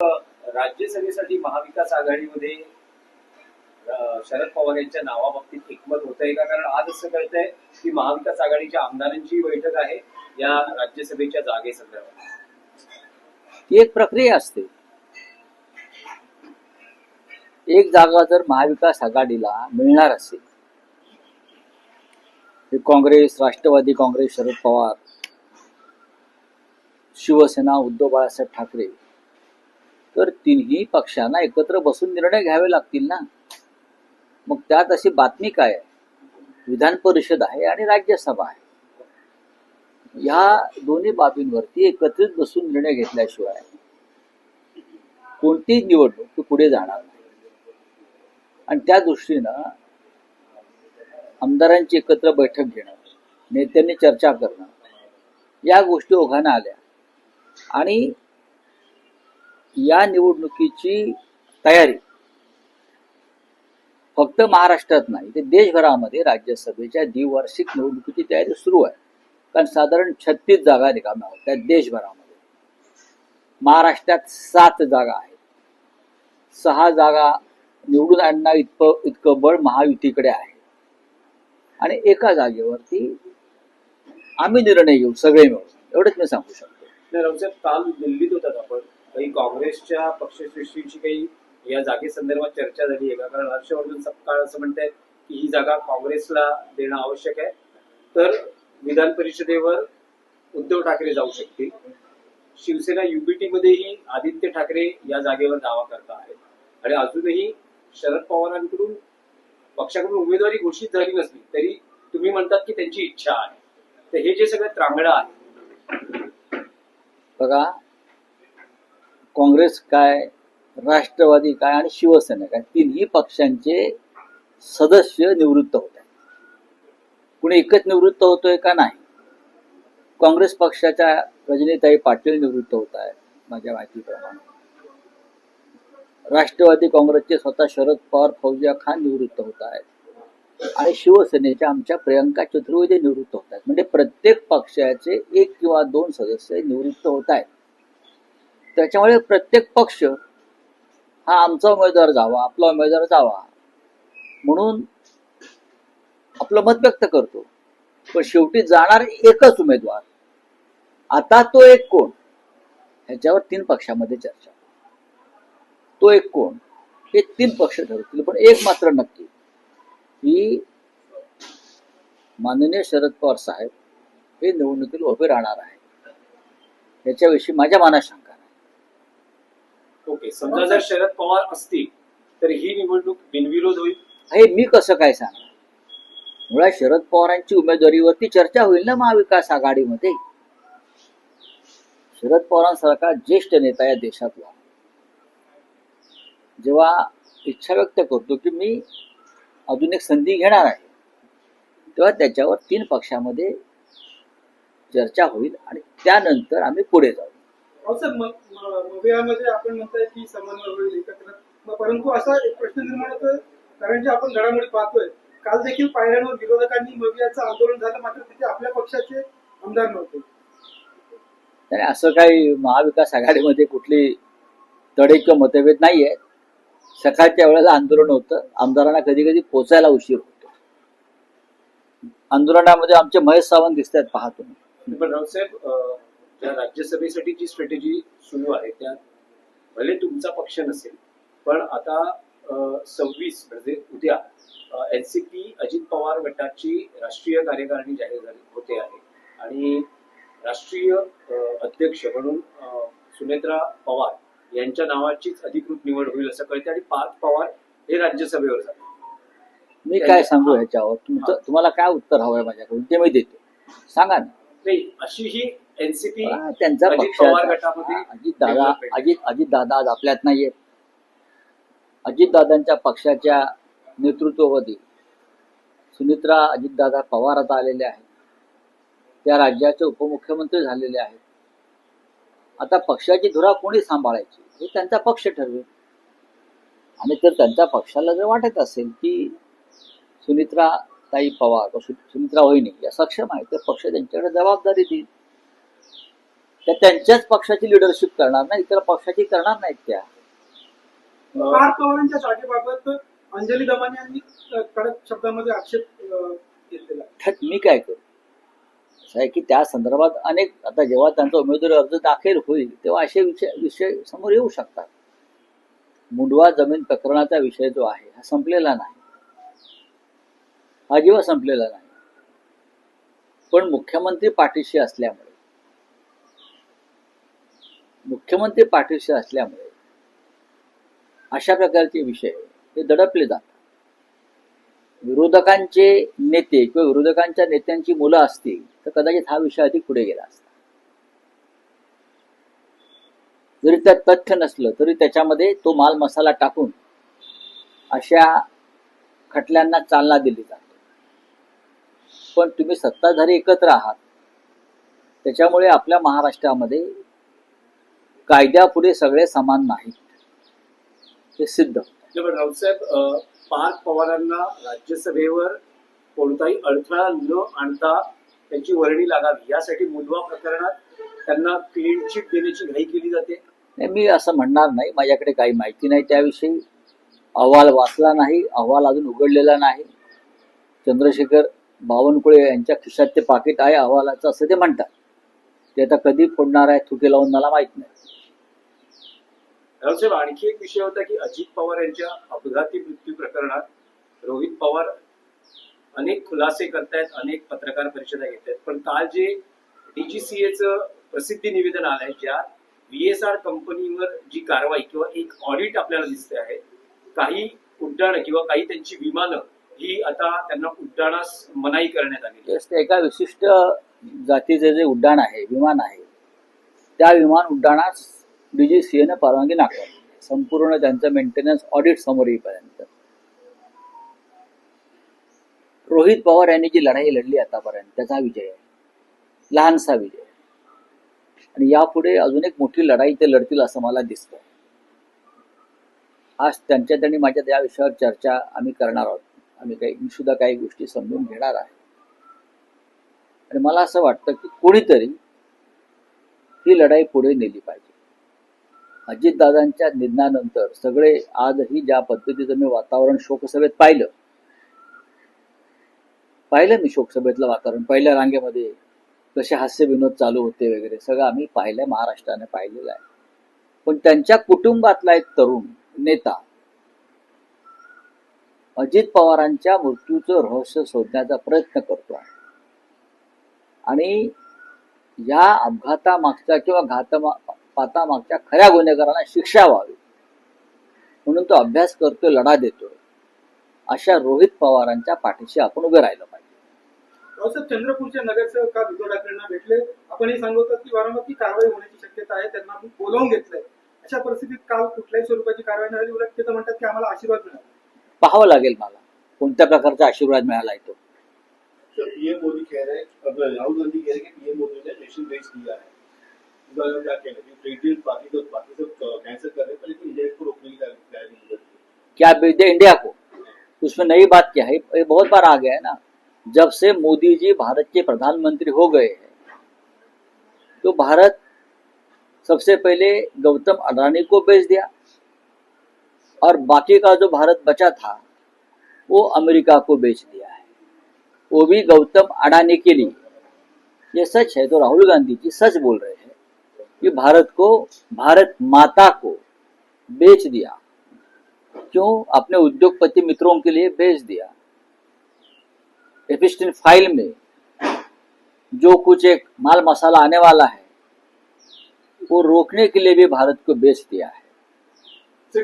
राज्यसभेसाठी महाविकास आघाडीमध्ये शरद पवार यांच्या नावाबाबतीत एकमत होत आहे का? कारण आज असं कळतंय की महाविकास आघाडीच्या आमदारांची बैठक आहे या राज्यसभेच्या जागेसंदर्भात. ही एक प्रक्रिया असते. एक जागा जर महाविकास आघाडीला मिळणार असेल, काँग्रेस, राष्ट्रवादी काँग्रेस, शरद पवार, शिवसेना, उद्धव बाळासाहेब ठाकरे, तर तिन्ही पक्षांना एकत्र बसून निर्णय घ्यावे लागतील ना. मग त्यात अशी बातमी काय आहे? विधान परिषद आहे आणि राज्यसभा आहे. या दोन्ही बाबींवरती एकत्रित बसून निर्णय घेतल्याशिवाय कोणतीही निवडणूक पुढे जाणार नाही. आणि त्या दृष्टीनं आमदारांची एकत्र बैठक घेणं, नेत्यांनी चर्चा करणं, या गोष्टी ओघानं आल्या. आणि या निवडणुकीची तयारी फक्त महाराष्ट्रात नाही, ते देशभरामध्ये राज्यसभेच्या द्विवार्षिक निवडणुकीची तयारी सुरू आहे. कारण साधारण 36 जागा रिकाम्या होत्या देशभरामध्ये. महाराष्ट्रात 7 जागा आहेत. 6 जागा निवडून आणणं इतकं बळ महायुतीकडे आहे. आणि एका जागेवरती आम्ही निर्णय घेऊ सगळे मिळून, एवढंच मी सांगू शकतो. रावसाहेब, काल दिल्लीत होतात आपण, काही काँग्रेसच्या पक्षश्रेष्ठींची काही या जागेसंदर्भात चर्चा झाली आहे का? कारण हर्षवर्धन सपकाळ असं म्हणतात की ही जागा काँग्रेसला देणं आवश्यक आहे, तर विधान परिषदेवर उद्धव ठाकरे जाऊ शकतील. शिवसेना युबीटी मध्येही आदित्य ठाकरे या जागेवर दावा करत आहेत. आणि अजूनही शरद पवारांकडून पक्षाकडून उमेदवारी घोषित झाली नसली तरी तुम्ही म्हणतात की त्यांची इच्छा आहे. तर हे जे सगळं त्रांगडं आहे, बघा, काँग्रेस काय, राष्ट्रवादी काय आणि शिवसेना काय, तिन्ही पक्षांचे सदस्य निवृत्त होत आहेत. कुणी एकच निवृत्त होतोय का? नाही. काँग्रेस पक्षाच्या रजनीताई पाटील निवृत्त होत आहेत माझ्या माहितीप्रमाणे. राष्ट्रवादी काँग्रेसचे स्वतः शरद पवार, फौजिया खान निवृत्त होत आहेत. आणि शिवसेनेच्या आमच्या प्रियंका चतुर्वेदी निवृत्त होत आहेत. म्हणजे प्रत्येक पक्षाचे 1 किंवा 2 सदस्य निवृत्त होत आहेत. त्याच्यामुळे प्रत्येक पक्ष हा आमचा उमेदवार जावा, आपला उमेदवार जावा म्हणून आपलं मत व्यक्त करतो. पण शेवटी जाणार एकच उमेदवार. आता तो एक कोण, ह्याच्यावर 3 पक्षामध्ये चर्चा. तो एक कोण हे 3 पक्ष ठरवतील. पण एक मात्र नक्की की माननीय शरद पवार साहेब हे निवडणुकीला उभे राहणार आहे, याच्याविषयी माझ्या मनात शंका नाही. ओके, समजा जर शरद पवार असतील तर ही निवडणूक बिनविरोध होईल हे मी कसं काय सांगणार? मुळात शरद पवारांची उमेदवारीवरती चर्चा होईल ना महाविकास आघाडीमध्ये. शरद पवारांसारखा ज्येष्ठ नेता या देशातला जेव्हा इच्छा व्यक्त करतो की मी अजून एक संधी घेणार आहे, तेव्हा त्याच्यावर 3 पक्षामध्ये चर्चा होईल आणि त्यानंतर आम्ही पुढे जाऊ. मध्ये आपण म्हणताय की समन्वय होईल एकत्र, परंतु असा एक प्रश्न निर्माण होतोय, कारण जे आपण घडामोडी पाहतोय, काल देखील पायऱ्यांवर विरोधकांनी मवियाचं आंदोलन झालं, मात्र तिथे आपल्या पक्षाचे आमदार नव्हते. आणि असं काही महाविकास आघाडीमध्ये कुठली तडे किंवा मतभेद नाही आहेत. सकाळच्या वेळेला आंदोलन होतं, आमदारांना कधी कधी पोचायला उशीर होतो. आंदोलनामध्ये आमचे महेश सावंत दिसत आहेत, पहा तुम्ही. पण रावसाहेब, त्या राज्यसभेसाठी जी स्ट्रॅटेजी सुरू आहे त्यात भले तुमचा पक्ष नसेल, पण आता 26 म्हणजे उद्या एनसीपी अजित पवार गटाची राष्ट्रीय कार्यकारिणी जाहीर झाली होते आहे. आणि राष्ट्रीय अध्यक्ष म्हणून सुनेत्रा पवार यांच्या नावाचीच अधिकृत निवड होईल असं कळते. आणि पार्थ पवार हे राज्यसभेवर जातात. मी काय सांगू ह्याच्यावर? तुम्हाला काय उत्तर हवंय माझ्याकडून ते मी देतो, सांगा ना. नाही, अशी ही एनसीपी त्यांचा पक्ष गटामध्ये अजित दादा आज आपल्यात नाहीये. अजितदादांच्या पक्षाच्या नेतृत्वामध्ये सुनेत्रा अजितदादा पवार आता आलेले आहेत. त्या राज्याचे उपमुख्यमंत्री झालेले आहेत. आता पक्षाची धुरा कोणी सांभाळायची हे त्यांचा पक्ष ठरवेल. आणि तर त्यांच्या पक्षाला जर वाटत असेल की सुनेत्रा ताई पवार व सुनेत्रा वहिनी या सक्षम आहेत, तर पक्ष त्यांच्याकडे जबाबदारी देईल. त्या त्यांच्याच पक्षाची लिडरशिप करणार ना, इतर पक्षाची करणार नाहीत त्या. पार्थ पवारांच्या जागेबाबत अंजली दमाने यांनी कडक शब्दामध्ये आक्षेप घेतलेला आहे. त्यात मी काय करू? असं आहे की त्या संदर्भात अनेक, आता जेव्हा त्यांचा उमेदवारी अर्ज दाखल होईल तेव्हा असे विषय समोर येऊ शकतात. मुंडवा जमीन प्रकरणाचा विषय जो आहे हा संपलेला नाही, हा जेव्हा संपलेला नाही. पण मुख्यमंत्री पाठीशी असल्यामुळे अशा प्रकारचे विषय हे दडपले जातात. विरोधकांचे नेते किंवा विरोधकांच्या नेत्यांची मुलं असतील तर कदाचित हा विषय अधिक पुढे गेला असता. जरी त्यात तथ्य नसलं तरी त्याच्यामध्ये तो माल मसाला टाकून अशा खटल्यांना चालना दिली जाते. पण तुम्ही सत्ताधारी एकत्र आहात, त्याच्यामुळे आपल्या महाराष्ट्रामध्ये कायद्यापुढे सगळे समान नाहीत, हे सिद्ध होतं. पण राऊतसाहेब, पार्थ पवारांना राज्यसभेवर कोणताही अडथळा न आणता त्यांची वर्णी लागावी यासाठी मुंडवा प्रकरणात त्यांना क्लीन चिट देण्याची घाई केली जाते. नाही, मी असं म्हणणार नाही. माझ्याकडे काही माहिती नाही त्याविषयी. अहवाल वाचला नाही, अहवाल अजून उघडलेला नाही. चंद्रशेखर बावनकुळे यांच्या खिशात ते पाकिट आहे अहवालाचं असं ते म्हणतात. ते आता कधी फोडणार आहे थुके लावून मला माहित नाही. रावसाहेब, आणखी एक विषय होता की अजित पवार यांच्या अपघाती मृत्यू प्रकरणात रोहित पवार अनेक खुलासे करतायत, अनेक पत्रकार परिषदा घेत आहेत. पण काल जे DGCAचं प्रसिद्धी निवेदन आलंय, ज्या VSR कंपनीवर जी कारवाई किंवा एक ऑडिट आपल्याला दिसते आहे, काही उड्डाणं किंवा काही त्यांची विमानं ही आता त्यांना उड्डाणास मनाई करण्यात आली. एका विशिष्ट जातीचे जे उड्डाण आहे, विमान आहे, त्या विमान उड्डाणास DGCAने परवानगी नाकारली, संपूर्ण त्यांचं मेंटेनन्स ऑडिट समोर येईपर्यंत. रोहित पवार यांनी जी लढाई लढली आतापर्यंत त्याचा विजय आहे, लहानसा विजय. आणि यापुढे अजून एक मोठी लढाई ते लढतील असं मला दिसतं. आज त्यांच्यात आणि माझ्यात या विषयावर चर्चा आम्ही करणार आहोत. मी सुद्धा काही गोष्टी समजून घेणार आहे. आणि मला असं वाटतं की कोणीतरी ही लढाई पुढे नेली पाहिजे. अजितदादांच्या निधनानंतर सगळे आजही ज्या पद्धतीचं मी वातावरण शोकसभेत पाहिलं मी शोकसभेतलं वातावरण, पहिल्या रांगेमध्ये कसे हास्य विनोद चालू होते वगैरे सगळं आम्ही पाहिलंय, महाराष्ट्राने पाहिलेलं आहे. पण त्यांच्या कुटुंबातला एक तरुण नेता अजित पवारांच्या मृत्यूचं रहस्य शोधण्याचा प्रयत्न करतो आहे. आणि या अपघातामागच्या किंवा घातपातामागच्या खऱ्या गुन्हेगारांना शिक्षा व्हावी म्हणून तो अभ्यास करतोय, लढा देतोय. अशा रोहित पवारांच्या पाठीशी आपण उभे राहिलो पाहिजे. रावसाहेब, चंद्रपूरचे नगरसेवक काल उद्धव ठाकरेंना भेटले. आपण हे सांगतो की वारंवार ती कारवाई होण्याची शक्यता आहे, त्यांना आपण बोलावून घेतलंय. अशा परिस्थितीत काल कुठल्याही स्वरूपाची कारवाई नाही झाली, उलट ते तर म्हणतात की आम्हाला आशीर्वाद मिळाला. पाहावं लागेल मला कोणत्या प्रकारचा आशीर्वाद मिळाला आहे तो. पीएम मोदी कह रहे हैं, अब राहुल गांधी कह रहे हैं कि पीएम मोदी ने नेशन बेस दिया है. इस बारे में क्या कहना है? ट्रेड डील बाकी सब कैंसिल कर रहे हैं, लेकिन इंडिया को रोकने की तैयारी नहीं करती. क्या बेच दे इंडिया को? उसमें नई बात क्या है? ये बहुत बार आ गया है ना. जब से मोदी जी भारत के प्रधानमंत्री हो गए हैं तो भारत सबसे पहले गौतम अडानी को बेच दिया और बाकी का जो भारत बचा था वो अमेरिका को बेच दिया है, वो भी गौतम अडानी के लिए. ये सच है तो राहुल गांधी जी सच बोल रहे हैं कि भारत माता को बेच दिया. क्यों? अपने उद्योगपति मित्रों के लिए बेच दिया. एपिस्टिन फाइल में जो कुछ एक माल मसाला आने वाला है वो रोकने के लिए भी भारत को बेच दिया है. जो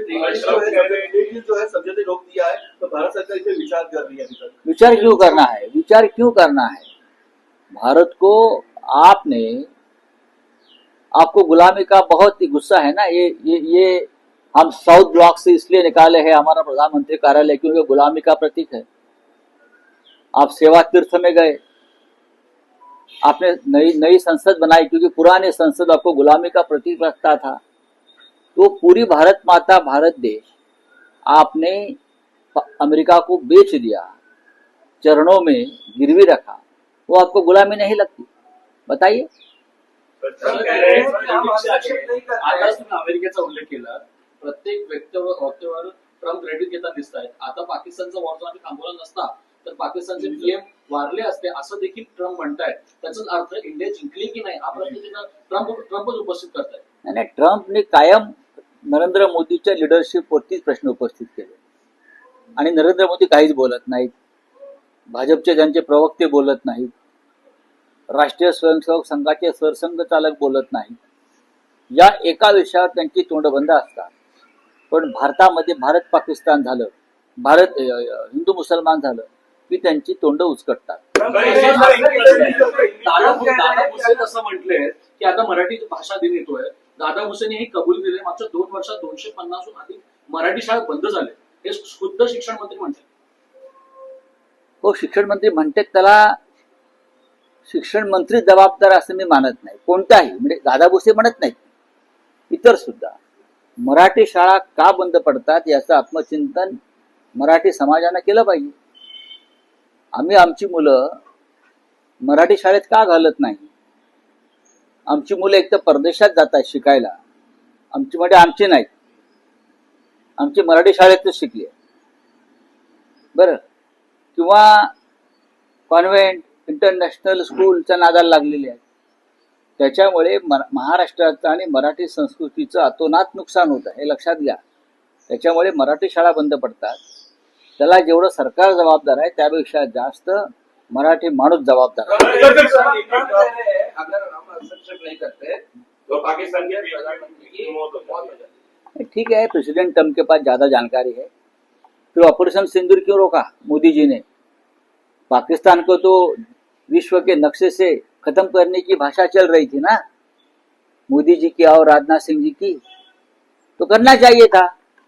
है सब जगह रोक दिया है, तो भारत सरकार इस पे विचार कर रही है. अभी तक विचार क्यों करना है? भारत को आपको गुलामी का बहुत ही गुस्सा है ना. ये हम साउथ ब्लॉक से इसलिए निकाले हैं हमारा प्रधानमंत्री कार्यालय क्योंकि गुलामी का प्रतीक है. आप सेवा तीर्थ में गए, आपने नई संसद बनाई क्योंकि पुरानी संसद आपको गुलामी का प्रतीक रखता था. तो पूरी भारत माता, भारत देश आपने अमेरिका को बेच दिया, चरणों में गिरवी रखा. वो आपको गुलामी नहीं लगती? बताइए. आताच तुम्ही अमेरिकेचा उल्लेख केला, प्रत्येक वक्तव्यावर ट्रम्प क्रेडिट घेताना दिसत आहेत. आता पाकिस्तानचा वॉर जर आम्ही थांबवला नसता तर पाकिस्तानचे पीएम वारले असते असं देखील ट्रम्प म्हणतायत. त्याचाच अर्थ इंडिया जिंकली की नाही हा प्रश्न तिथं ट्रम्पच उपस्थित करतायत. आणि ट्रम्पने कायम नरेंद्र मोदीच्या लिडरशिपवरतीच प्रश्न उपस्थित केले आणि नरेंद्र मोदी काहीच बोलत नाहीत. भाजपचे त्यांचे प्रवक्ते बोलत नाहीत. राष्ट्रीय स्वयंसेवक संघाचे सरसंघचालक बोलत नाहीत. या एका विषयावर त्यांची तोंड बंद असतात. पण भारतामध्ये भारत पाकिस्तान झालं, भारत हिंदू मुसलमान झालं की त्यांची तोंड उचकटतात. दादा भुसे असं म्हटले की आता मराठी भाषा दिन येतोय. दादा भुसेने हे कबूल केले मागच्या 2 वर्षात 250हून अधिक मराठी शाळा बंद झाले. हे खुद्द शिक्षण मंत्री म्हणतात. हो, शिक्षण मंत्री म्हणतात, त्याला शिक्षण मंत्री जबाबदार असं मी मानत नाही. कोणताही म्हणजे दादा भुसे म्हणत नाहीत, इतर सुद्धा मराठी शाळा का बंद पडतात याचं आत्मचिंतन मराठी समाजानं केलं पाहिजे. आम्ही आमची मुलं मराठी शाळेत का घालत नाही? आमची मुलं एक तर परदेशात जातात शिकायला, आमची म्हणजे आमची नाहीत, आमची मराठी शाळेतच शिकली आहे बरं, किंवा कॉन्व्हेंट इंटरनॅशनल स्कूलच्या नादाला लागलेली आहे. त्याच्यामुळे महाराष्ट्राचं आणि मराठी संस्कृतीचं अतोनात नुकसान होत आहे, हे लक्षात घ्या. त्याच्यामुळे मराठी शाळा बंद पडतात. त्याला जेवढं सरकार जबाबदार आहे त्यापेक्षा जास्त मराठी माणूस जबाबदार आहे. अगर हम हस्तक्षेप नहीं करते तो पाकिस्तान के प्रधानमंत्री की मौत हो जाती। ठीक है, प्रेसिडेंट ट्रम्प के पास ज्यादा जानकारी है. फिर ऑपरेशन सिंदूर क्यों रोका मोदी जी ने? पाकिस्तान को तो विश्व के नक्शे से खत्म करने की भाषा चल रही थी ना मोदी जी की और राजनाथ सिंह जी की, तो करना चाहिए था.